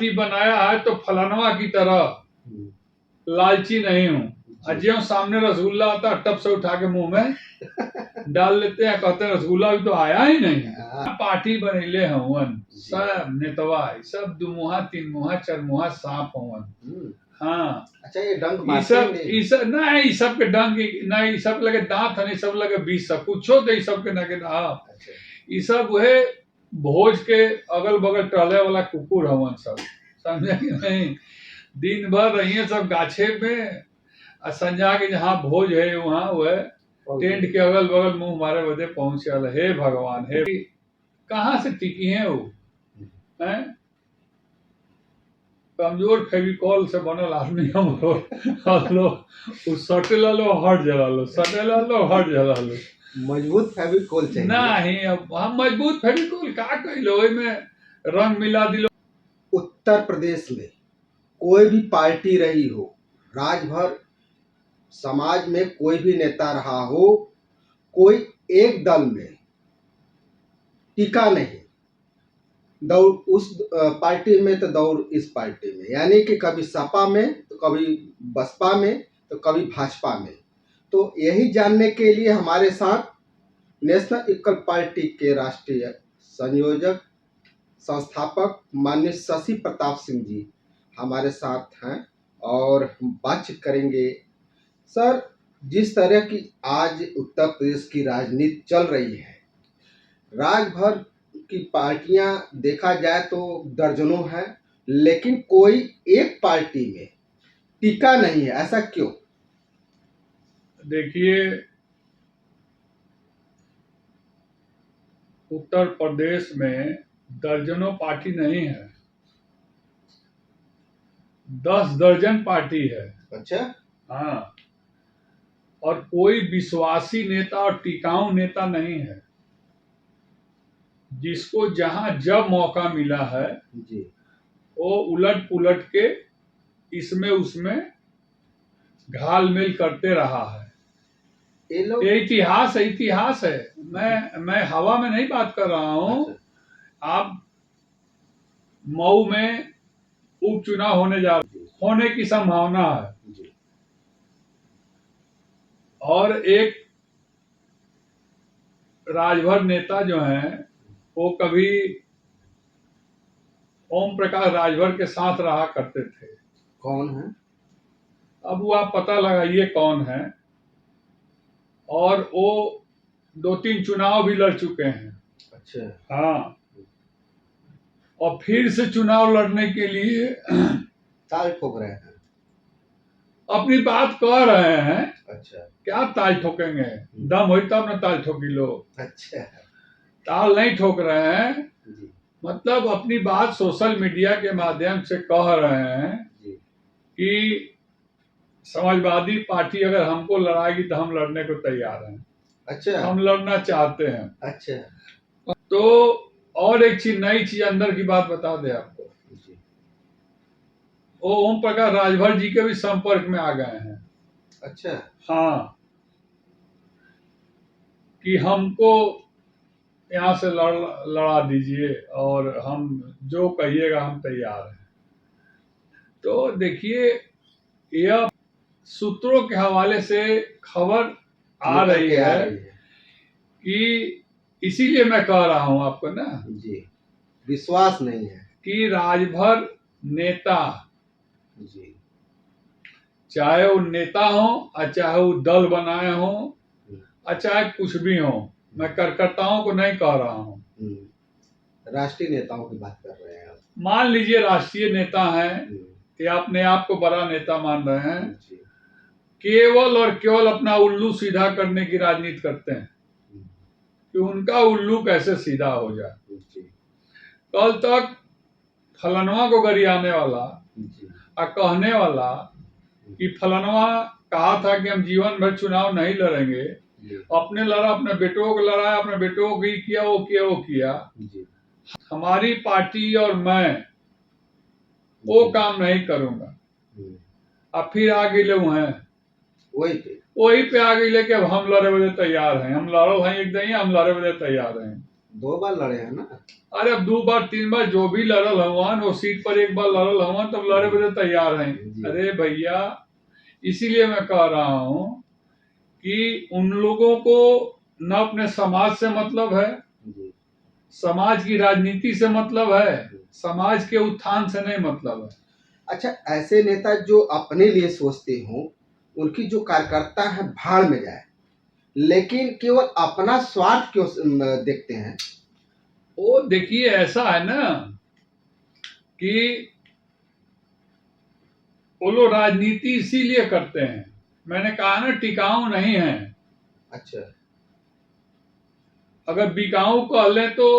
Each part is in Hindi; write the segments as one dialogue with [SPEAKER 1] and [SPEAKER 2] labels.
[SPEAKER 1] पार्टी बनाया है तो फलानवा की तरह लालची नहीं हूँ। ज्यों सामने रसगुल्ला आता है टप से उठा के मुंह में डाल लेते हैं, कहते हैं रसगुल्ला भी तो आया ही नहीं। पार्टी बनैले हवन सब नेतवा, सब दुमुहा तीन मुहा चार मुहा सांप हवन। हाँ
[SPEAKER 2] अच्छा, ये डंक
[SPEAKER 1] ई सब नहीं, ई सब के डंक नहीं, ई सब लगे दांत नहीं, सब लगे बीस सब कुछो दे सब के नगे ना। ई सब वहे भोज के अगल बगल टहले वाला कुकुर हवन सब, समझे कि नहीं। दिन भर रहिए सब गाछे में, संजा के जहाँ भोज है वहाँ वह टेंट के अगल बगल मुंह मारे बदे पहुंचे। हे भगवान, हे कहाँ से टिकी है वो हैं? कमजोर फेविकॉल से बनल आदमी हम लोग सटे लो हट जला लो, सटे लो हट जला लो।
[SPEAKER 2] मजबूत फेविकॉल चाहिए।
[SPEAKER 1] नहीं, अब हम मजबूत फेविकॉल का कहिलो, में रंग मिला दिलो।
[SPEAKER 2] उत्तर प्रदेश में कोई भी पार्टी रही हो, राजभर समाज में कोई भी नेता रहा हो, कोई एक दल में टिका नहीं। दौड़ उस पार्टी में तो दौड़ इस पार्टी में, यानी कि कभी सपा में तो कभी बसपा में तो कभी भाजपा में। तो यही जानने के लिए हमारे साथ नेशनल इक्वल पार्टी के राष्ट्रीय संयोजक संस्थापक माननीय शशि प्रताप सिंह जी हमारे साथ हैं और हम बातचीत करेंगे। सर, जिस तरह की आज उत्तर प्रदेश की राजनीति चल रही है, राजभर की पार्टियां देखा जाए तो दर्जनों हैं, लेकिन कोई एक पार्टी में टिका नहीं है, ऐसा क्यों?
[SPEAKER 1] देखिए, उत्तर प्रदेश में दर्जनों पार्टी नहीं है, 10 दर्जन पार्टी है।
[SPEAKER 2] अच्छा।
[SPEAKER 1] हाँ, और कोई विश्वासी नेता और टिकाऊ नेता नहीं है। जिसको जहां जब मौका मिला है
[SPEAKER 2] जी,
[SPEAKER 1] वो उलट पुलट के इसमें उसमें घालमेल करते रहा है। ये इतिहास है, इतिहास है। मैं हवा में नहीं बात कर रहा हूँ। अच्छा। आप मऊ में उपचुनाव होने की संभावना है जी। और एक राजभर नेता जो हैं वो कभी ओम प्रकाश राजभर के साथ रहा करते थे।
[SPEAKER 2] कौन है?
[SPEAKER 1] अब वो आप पता लगाइए कौन है। और वो 2-3 चुनाव भी लड़ चुके हैं।
[SPEAKER 2] अच्छा।
[SPEAKER 1] हाँ, और फिर से चुनाव लड़ने के लिए
[SPEAKER 2] ताल ठोक रहे हैं,
[SPEAKER 1] अपनी बात कह रहे हैं।
[SPEAKER 2] अच्छा।
[SPEAKER 1] क्या ताल ठोकेंगे? दम हो तब ना ताल ठोकी लोग।
[SPEAKER 2] अच्छा।
[SPEAKER 1] ताल नहीं ठोक रहे हैं जी। मतलब अपनी बात सोशल मीडिया के माध्यम से कह रहे हैं जी। कि समाजवादी पार्टी अगर हमको लड़ाएगी तो हम लड़ने को तैयार हैं। अच्छा। हम लड़ना चाहते हैं। अच्छा। तो और एक चीज, नई चीज अंदर की बात बता दे आपको जी। वो ओम प्रकाश राजभर जी के भी संपर्क में आ गए हैं। अच्छा। हाँ, कि हमको यहाँ से लड़ा दीजिए और हम जो कहिएगा हम तैयार हैं। तो देखिए, यह सूत्रों के हवाले से खबर आ रही है कि इसीलिए मैं कह रहा हूं आपको ना जी,
[SPEAKER 2] विश्वास नहीं है
[SPEAKER 1] कि राजभर नेता
[SPEAKER 2] जी,
[SPEAKER 1] चाहे वो नेता हो और चाहे वो दल बनाए हो और चाहे कुछ भी हो, मैं कार्यकर्ताओं को नहीं कह रहा हूँ,
[SPEAKER 2] राष्ट्रीय नेताओं की बात कर रहे हैं आप।
[SPEAKER 1] मान लीजिए राष्ट्रीय नेता हैं कि अपने आप को बड़ा नेता मान रहे हैं, केवल और केवल अपना उल्लू सीधा करने की राजनीति करते हैं कि उनका उल्लू कैसे सीधा हो जाए। कल तक फलनवा को गरियाने वाला और कहने वाला कि फलनवा कहा था कि हम जीवन भर चुनाव नहीं लड़ेंगे, अपने लड़ा, अपने बेटों को लड़ाया, अपने बेटों को ही किया, वो किया, वो किया। हमारी पार्टी और मैं वो काम नहीं करूंगा। अब फिर आगे ले हैं वही पे आ गई लेके अब हम लड़े बदे तैयार हैं, हम लड़ो हैं एक दिन, हम लड़े बदे तैयार हैं।
[SPEAKER 2] 2 बार लड़े हैं ना।
[SPEAKER 1] अरे अब 2 बार 3 बार जो भी लड़ल हवन, वो सीट पर 1 बार लड़ल हवन, तब लड़े बदे तैयार हैं।
[SPEAKER 2] जी।
[SPEAKER 1] अरे भैया, इसीलिए मैं कह रहा हूँ कि उन लोगों को न अपने समाज से मतलब है,
[SPEAKER 2] जी।
[SPEAKER 1] समाज की राजनीति से मतलब है, समाज के उत्थान से नहीं मतलब है।
[SPEAKER 2] अच्छा, ऐसे नेता जो अपने लिए सोचते हों, उनकी जो कार्यकर्ता है भाड़ में जाए, लेकिन केवल अपना स्वार्थ क्यों देखते हैं?
[SPEAKER 1] वो देखिए, ऐसा है ना कि वो लोग राजनीति इसीलिए करते हैं, मैंने कहा ना, टिकाऊ नहीं है।
[SPEAKER 2] अच्छा।
[SPEAKER 1] अगर बिकाऊ कह ले तो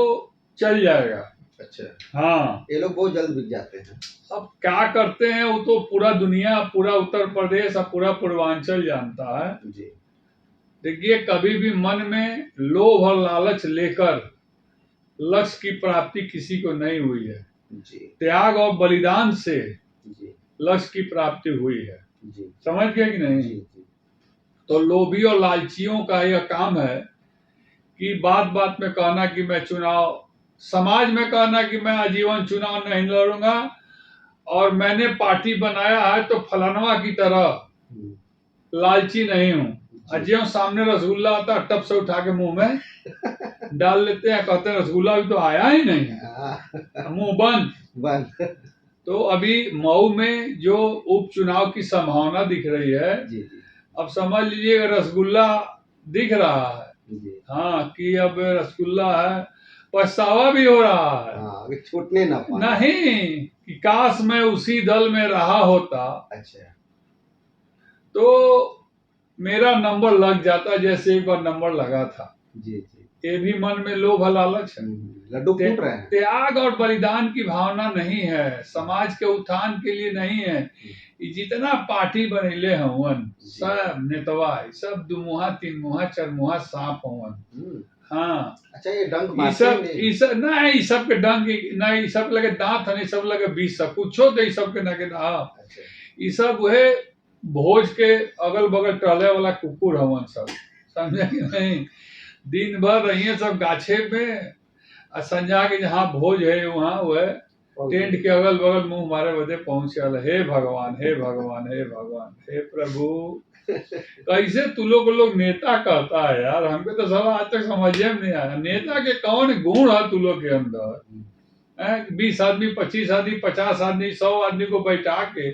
[SPEAKER 1] चल जाएगा।
[SPEAKER 2] अच्छा।
[SPEAKER 1] हाँ,
[SPEAKER 2] ये लोग बहुत जल्द बिक जाते हैं।
[SPEAKER 1] अब क्या करते हैं वो तो पूरा दुनिया, पूरा उत्तर प्रदेश और पूरा पूर्वांचल जानता है।
[SPEAKER 2] जी।
[SPEAKER 1] देखिए, कभी भी मन में लोभ और लालच लेकर लक्ष्य की प्राप्ति किसी को नहीं हुई है।
[SPEAKER 2] जी।
[SPEAKER 1] त्याग और बलिदान से
[SPEAKER 2] जी।
[SPEAKER 1] लक्ष्य की प्राप्ति हुई है।
[SPEAKER 2] जी।
[SPEAKER 1] समझ गए कि नहीं?
[SPEAKER 2] जी। जी।
[SPEAKER 1] तो लोभी और लालचियों का यह काम है कि बात बात में कहना कि मैं चुनाव, समाज में कहना कि मैं आजीवन चुनाव नहीं लड़ूंगा, और मैंने पार्टी बनाया है तो फलानवा की तरह लालची नहीं हूँ। अजय सामने रसगुल्ला आता है, टप से उठा के मुंह में डाल लेते हैं, कहते हैं रसगुल्ला भी तो आया ही नहीं, मुंह बंद। तो अभी मऊ में जो उपचुनाव की संभावना दिख रही है,
[SPEAKER 2] जी।
[SPEAKER 1] अब समझ लीजिए रसगुल्ला दिख रहा है।
[SPEAKER 2] जी।
[SPEAKER 1] हाँ, कि अब रसगुल्ला है, पछतावा भी हो रहा है।
[SPEAKER 2] हाँ, अभी छूटने ना पाए।
[SPEAKER 1] नहीं कि काश मैं उसी दल में रहा होता।
[SPEAKER 2] अच्छा।
[SPEAKER 1] तो मेरा नंबर लग जाता जैसे एक बार नंबर लगा था।
[SPEAKER 2] जी। जी।
[SPEAKER 1] ये भी मन में लोभ लालच है।
[SPEAKER 2] लड्डू फूट रहे हैं।
[SPEAKER 1] त्याग और बलिदान की भावना नहीं है, समाज के उत्थान के लिए नहीं है। ये जितना पार्टी बनेले हवन, सब नेतवा, सब दुमुहा तीन चरमुहा सांप हवन। हाँ,
[SPEAKER 2] अच्छा, ये डंक
[SPEAKER 1] ई सब नहीं, ई सब के डंक नहीं, ई सब लगे दांत नहीं, सब लगे बीस, सब कुछो दे, सब के नगे ना। ई सब वहे भोज के अगल बगल टहले वाला कुकुर हवन सब, समझे कि नहीं? दिन भर रहिए सब गाछे में, और संजा के जहाँ भोज है वहाँ वह टेंट के अगल बगल मुंह मारे बदे पहुंच गया। हे भगवान, हे भगवान, हे भगवान, हे प्रभु, कैसे तू लोग नेता कहता है यार? हमको तो साला आज तक समझे में नहीं आया, नेता के कौन गुण है तू लोग के अंदर? 20 आदमी, 25 आदमी, 50 आदमी, 100 आदमी को बैठा के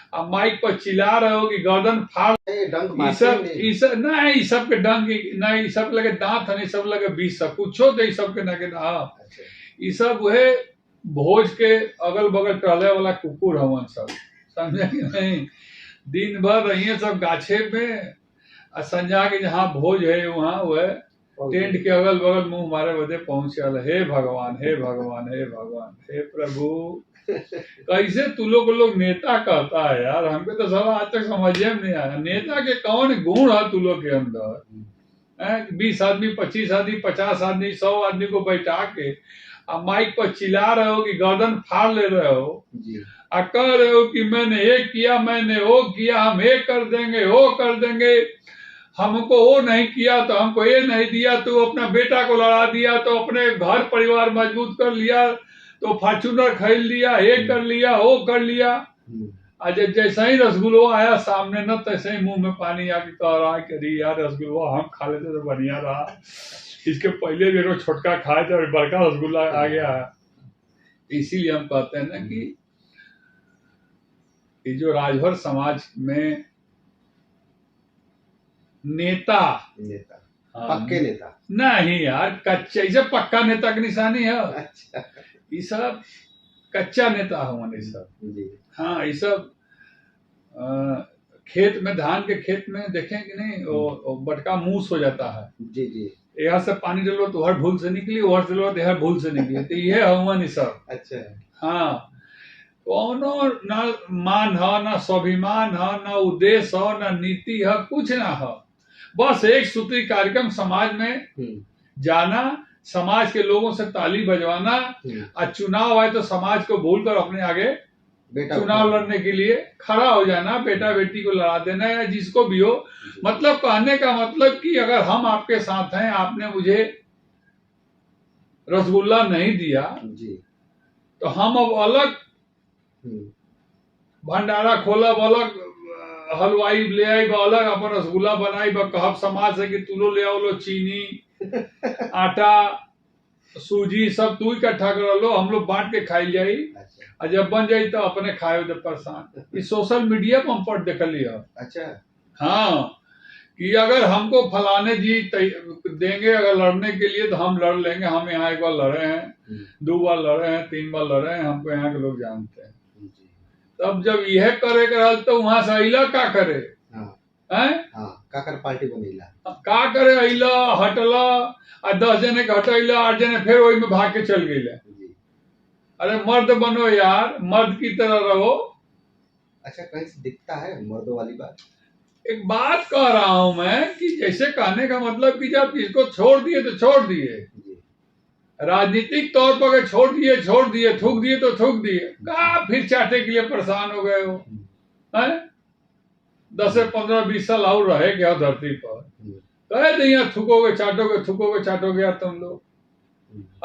[SPEAKER 1] अब माइक पर चिल्ला रहे हो कि गर्दन फाड़, ई सब नहीं, ई सब के डंक नहीं, ई सब लगे दांत नहीं, सब लगे बीस, सब कुछो दे, सब के नगे ना। ई सब वहे भोज के अगल बगल टहले वाला कुकुर हवन सब, समझे कि नहीं? दिन भर रहिए सब गाछे में, और संजा के जहाँ भोज है वहाँ वह टेंट के अगल बगल मुंह मारे बदे पहुंच गया। हे भगवान, हे भगवान, हे भगवान, हे प्रभु, कैसे तू लोग नेता कहता है यार? हमको तो साला आज तक समझे में नहीं आया, नेता के कौन गुण है तू लोग के अंदर? 20 आदमी, 25 आदमी, 50 आदमी, 100 आदमी को बैठा के अब माइक पर चिल्ला रहे हो कि गर्दन फाड़ ले रहे हो, और कह रहे हो कि मैंने ये किया, मैंने वो किया, हम ये कर देंगे, वो कर देंगे, हमको वो नहीं किया तो हमको ये नहीं दिया, तो अपना बेटा को लड़ा दिया, तो अपने घर परिवार मजबूत कर लिया, तो फॉर्चूनर खरीद लिया, ये कर लिया, वो कर लिया। आज जैसा ही रसगुल्ला आया सामने न, तैसे ही मुंह में पानी आके कह रहा है कि यार रसगुल्ला हम खा लेते तो बढ़िया रहा, इसके पहले भी रोज छोटका खाए थे, बड़का रसगुल्ला आ गया है। इसीलिए हम कहते हैं ना कि ये जो राजभर समाज में नेता
[SPEAKER 2] पक्के नेता
[SPEAKER 1] नहीं यार, कच्चा, इसे पक्का नेता की निशानी है। अच्छा, ये सब कच्चा नेता हो ये सब। हाँ, ये सब खेत में, धान के खेत में देखें कि नहीं, वो बटका मूस हो जाता है। जी जी, यहाँ से पानी डलो तो हर भूल से निकली, वह डलो तो हर भूल से निकली, तो ये हवन ये सब। अच्छा, हाँ, कौनो न मान है, न स्वाभिमान है, न उद्देश्य है, न नीति है, कुछ ना है। बस एक सूत्री कार्यक्रम समाज में जाना, समाज के लोगों से ताली बजवाना, और चुनाव आए तो समाज को भूलकर अपने आगे चुनाव लड़ने के लिए खड़ा हो जाना, बेटा बेटी को लड़ा देना, या जिसको भी हो। मतलब कहने का मतलब कि अगर हम आपके साथ हैं, आपने मुझे रसगुल्ला नहीं दिया
[SPEAKER 2] जी।
[SPEAKER 1] तो हम अब अलग भंडारा खोलब, अलग हलवाई ले आई, अलग अपन रसगुल्ला बनाई, कहब समाज से कि तू लो ले आओ लो चीनी आटा सूजी सब तू इकट्ठा कर लो, हम लोग बांट के खाई जाई।
[SPEAKER 2] अच्छा।
[SPEAKER 1] और जब बन जाई तो अपने खाए तो परेशान। इस सोशल मीडिया पर हम पढ़ देख लिया।
[SPEAKER 2] अच्छा।
[SPEAKER 1] हाँ, कि अगर हमको फलाने जी देंगे अगर लड़ने के लिए तो हम लड़ लेंगे। हम यहाँ एक बार लड़े हैं, 2 बार लड़े हैं, 3 बार लड़े हैं, हमको यहाँ के लोग जानते हैं। तब जब यह करे कर तो वहां से अला का करे हैं?
[SPEAKER 2] का कर पार्टी बनेला
[SPEAKER 1] का करे, अला हटला और 10 जने के हटैला, 8 जने फिर वही में भाग के चल गए। अरे मर्द बनो यार, मर्द की तरह रहो।
[SPEAKER 2] अच्छा, कहीं से दिखता है मर्दों वाली बात? एक
[SPEAKER 1] बात कह रहा हूं मैं कि जैसे कहने का मतलब कि जब इसको छोड़ दिए तो छोड़ दिए, राजनीतिक तौर पर अगर छोड़ दिए थूक दिए तो थूक दिए, का फिर चाटे के लिए परेशान हो गए हो हैं? 10 से 15 20 साल और रहे क्या धरती पर? कहे नहीं यार थूकोगे चाटोगे यार तुम लोग,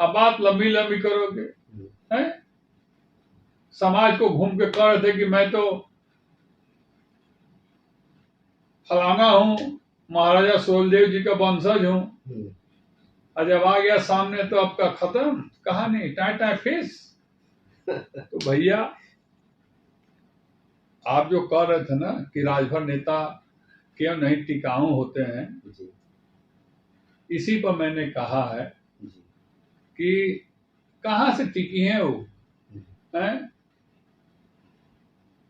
[SPEAKER 1] अब बात लंबी लंबी करोगे हैं? समाज को घूम के कह रहे थे कि मैं तो फलाना हूँ, महाराजा सोलदेव जी का वंशज हूँ, और जब आ गया सामने तो आपका खत्म कहानी, टाटा फेस। तो भैया आप जो कह रहे थे ना कि राजभर नेता क्यों नहीं टिकाऊ होते हैं, इसी पर मैंने कहा है कि कहाँ से टिकी हैं वो हैं?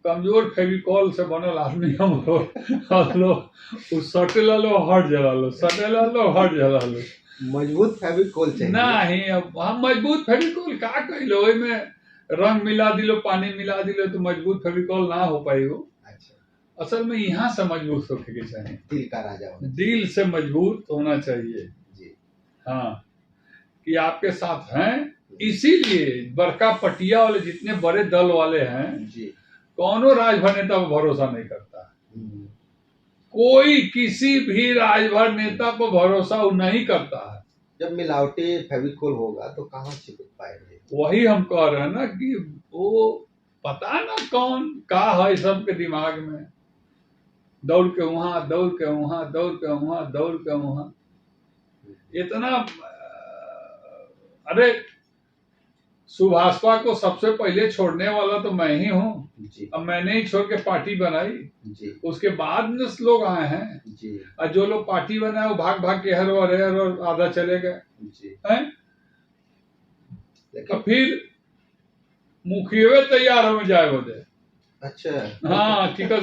[SPEAKER 1] कमजोर फेविकॉल से बनल आदमी हम लोग सटेला लो हट जला लो, सटेला लो हट जला लो।
[SPEAKER 2] मजबूत फेविकॉल चाहिए।
[SPEAKER 1] नहीं, अब हम मजबूत फेविकॉल का कहिलो, में रंग मिला दिलो, पानी मिला दिलो तो मजबूत फेविकॉल ना हो पाई हो। अच्छा। असल में यहाँ से मजबूत होने के चाहिए,
[SPEAKER 2] दिल का राजा होना,
[SPEAKER 1] दिल से मजबूत होना चाहिए जी। हाँ, कि आपके साथ हैं, इसीलिए बड़का पटिया वाले जितने बड़े दल वाले हैं जी, कौनो राजभर नेता पर भरोसा नहीं करता। कोई किसी भी राजभर नेता पर भरोसा नहीं करता है। जब
[SPEAKER 2] मिलावटी फेविकोल होगा तो कहाँ चिपक पाएंगे?
[SPEAKER 1] वही हम कह रहे हैं ना कि वो पता ना कौन का है सबके दिमाग में, दौड़ के वहां दौड़ के वहां दौड़ के वहां दौड़ के वहां, इतना। अरे सुभाषपा को सबसे पहले छोड़ने वाला तो मैं ही हूँ। अब मैंने ही छोड़ के पार्टी बनाई जी। उसके बाद में लोग आए हैं जी। और जो लोग पार्टी बनाए वो भाग भाग के हर और आधा चले गए हैं। तो फिर मुखिया तैयार हो जाए हो जाए।
[SPEAKER 2] अच्छा।
[SPEAKER 1] हाँ, टिकट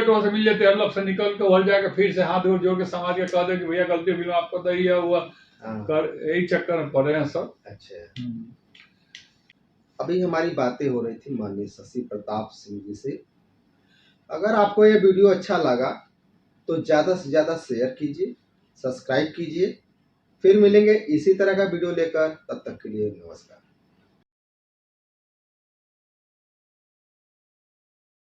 [SPEAKER 1] वहां से मिल जाते, हर से निकल के वह जाके फिर से हाथ जोड़ के समाज के कह दे कि भैया गलती भी आपको तो यही हुआ, यही चक्कर में पड़े हैं सब।
[SPEAKER 2] अच्छा। अभी हमारी बातें हो रही थी माननीय शशि प्रताप सिंह जी से। अगर आपको ये वीडियो अच्छा लगा तो ज़्यादा से ज़्यादा शेयर कीजिए, सब्सक्राइब कीजिए। फिर मिलेंगे इसी तरह का वीडियो लेकर, तब तक के लिए नमस्कार।